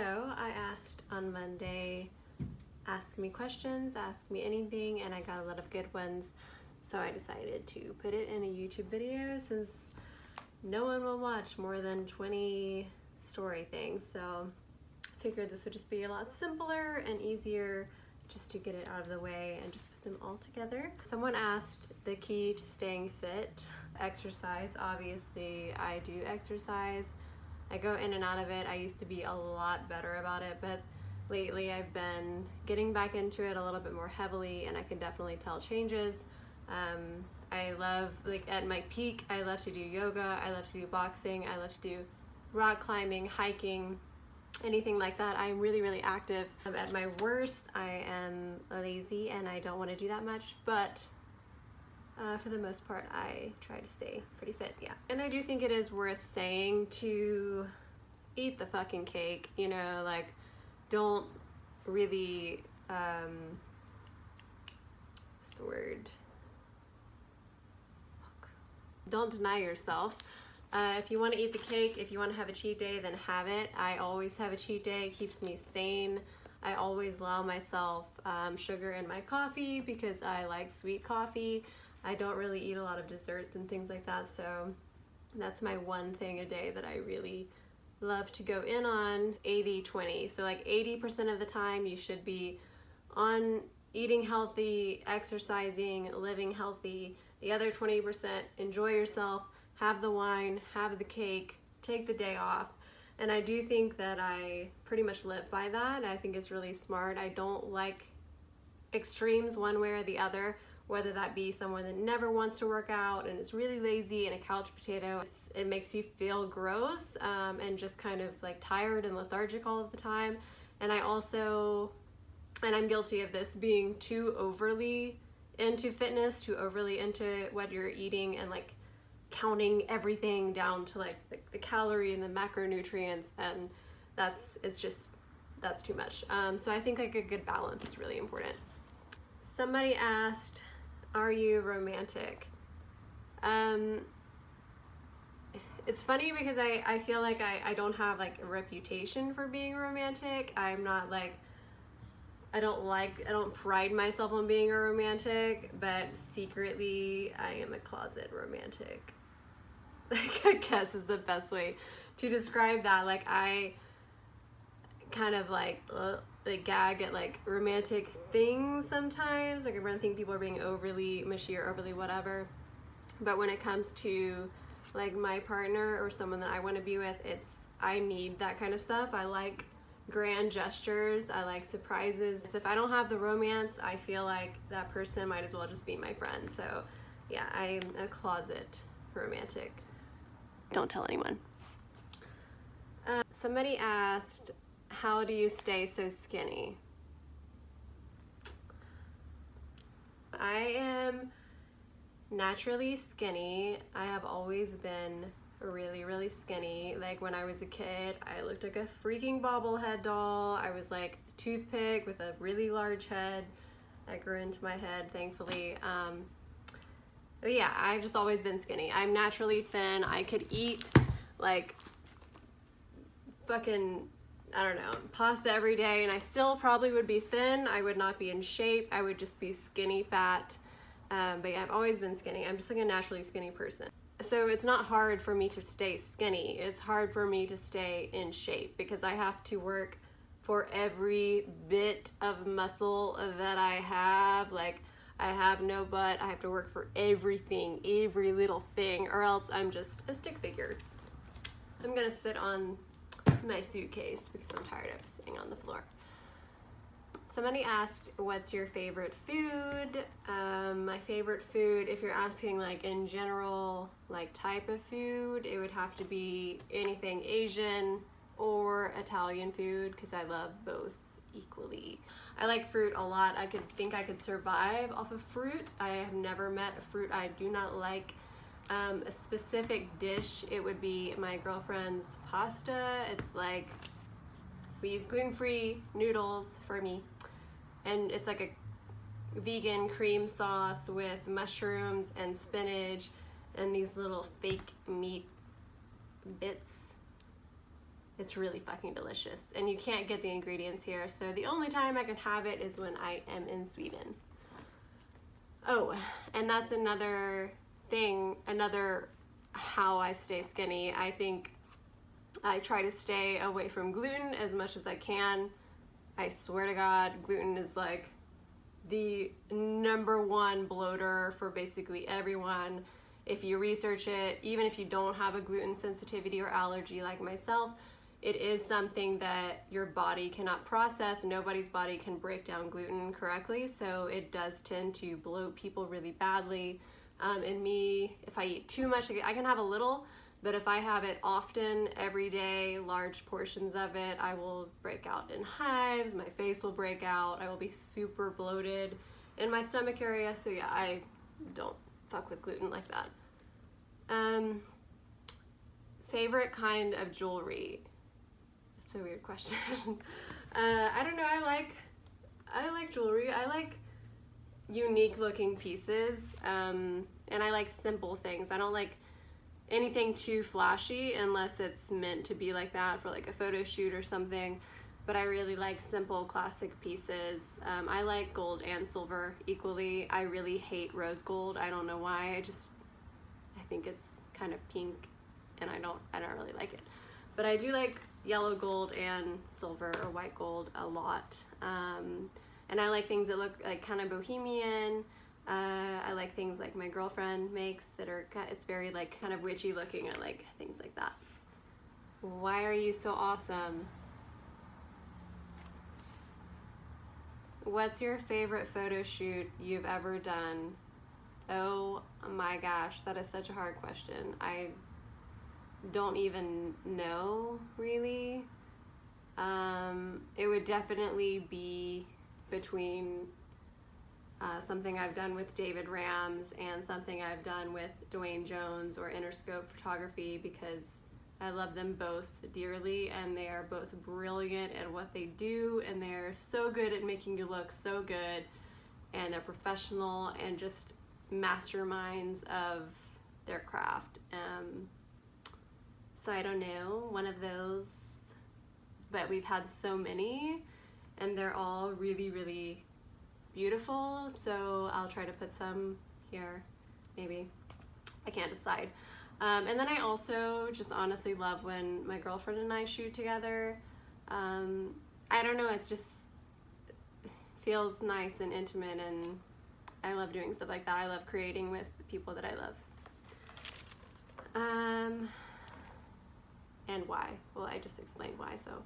I asked on Monday, ask me questions, ask me anything, and I got a lot of good ones. So I decided to put it in a YouTube video since no one will watch more than 20 story things. So I figured this would just be a lot simpler and easier just to get it out of the way and just put them all together. Someone asked the key to staying fit. Exercise. Obviously, I do exercise. I go in and out of it. I used to be a lot better about it, but lately I've been getting back into it a little bit more heavily, and I can definitely tell changes. I love, like at my peak, I love to do yoga, I love to do boxing, I love to do rock climbing, hiking, anything like that. I'm really, really active. At my worst, I am lazy and I don't want to do that much, but for the most part, I try to stay pretty fit, yeah. And I do think it is worth saying to eat the fucking cake, you know, like don't really, what's the word? Don't deny yourself. If you want to eat the cake, if you want to have a cheat day, then have it. I always have a cheat day. It keeps me sane. I always allow myself sugar in my coffee because I like sweet coffee. I don't really eat a lot of desserts and things like that, so that's my one thing a day that I really love to go in on. 80-20. So like 80% of the time you should be on eating healthy, exercising, living healthy. The other 20%, enjoy yourself, have the wine, have the cake, take the day off. And I do think that I pretty much live by that. I think it's really smart. I don't like extremes one way or the other, whether that be someone that never wants to work out and is really lazy and a couch potato. It makes you feel gross and just kind of like tired and lethargic all of the time. And I'm guilty of this, being too overly into fitness, too overly into what you're eating and like counting everything down to like the calorie and the macronutrients, and that's too much. So I think like a good balance is really important. Somebody asked, are you romantic? It's funny because I feel like I don't have like a reputation for being romantic. I'm not like, I don't pride myself on being a romantic, but secretly I am a closet romantic. Like, I guess is the best way to describe that. Like, I kind of like gag at like romantic things sometimes. Like, I really think people are being overly mushy or overly whatever. But when it comes to like my partner or someone that I want to be with, I need that kind of stuff. I like grand gestures, I like surprises. If I don't have the romance, I feel like that person might as well just be my friend. So yeah, I'm a closet romantic. Don't tell anyone. Somebody asked, how do you stay so skinny? I am naturally skinny. I have always been really, really skinny. Like when I was a kid, I looked like a freaking bobblehead doll. I was like a toothpick with a really large head. I grew into my head, thankfully. But yeah, I've just always been skinny. I'm naturally thin. I could eat like fucking, I don't know, pasta every day and I still probably would be thin. I would not be in shape. I would just be skinny fat. But yeah, I've always been skinny. I'm just like a naturally skinny person. So it's not hard for me to stay skinny. It's hard for me to stay in shape because I have to work for every bit of muscle that I have. Like, I have no butt. I have to work for everything, every little thing, or else I'm just a stick figure. I'm gonna sit on my suitcase because I'm tired of sitting on the floor. Somebody asked, what's your favorite food? My favorite food, if you're asking like in general, like type of food, it would have to be anything Asian or Italian food because I love both equally. I like fruit a lot. I think I could survive off of fruit. I have never met a fruit I do not like. A specific dish, it would be my girlfriend's pasta. It's like, we use gluten-free noodles for me. And it's like a vegan cream sauce with mushrooms and spinach and these little fake meat bits. It's really fucking delicious. And you can't get the ingredients here, so the only time I can have it is when I am in Sweden. Oh, and that's another thing, another how I stay skinny. I think I try to stay away from gluten as much as I can. I swear to God, gluten is like the #1 bloater for basically everyone. If you research it, even if you don't have a gluten sensitivity or allergy like myself, it is something that your body cannot process. Nobody's body can break down gluten correctly, so it does tend to bloat people really badly. And me, if I eat too much, I can have a little, but if I have it often, every day, large portions of it, I will break out in hives, my face will break out, I will be super bloated in my stomach area, so yeah, I don't fuck with gluten like that. Favorite kind of jewelry? That's a weird question. I don't know, I like jewelry. I like unique looking pieces, and I like simple things. I don't like anything too flashy unless it's meant to be like that for like a photo shoot or something, but I really like simple classic pieces. I like gold and silver equally. I really hate rose gold. I don't know why. I think it's kind of pink and I don't really like it, but I do like yellow gold and silver or white gold a lot. And I like things that look like kind of bohemian. I like things like my girlfriend makes that are, it's very like kind of witchy looking. I like things like that. Why are you so awesome? What's your favorite photo shoot you've ever done? Oh my gosh, that is such a hard question. I don't even know, really. It would definitely be between something I've done with David Rams and something I've done with Dwayne Jones or Interscope Photography, because I love them both dearly and they are both brilliant at what they do, and they're so good at making you look so good, and they're professional and just masterminds of their craft. So I don't know, one of those, but we've had so many and they're all really, really beautiful, so I'll try to put some here, maybe. I can't decide. And then I also just honestly love when my girlfriend and I shoot together. I don't know, it just feels nice and intimate, and I love doing stuff like that. I love creating with people that I love. And why? Well, I just explained why, so.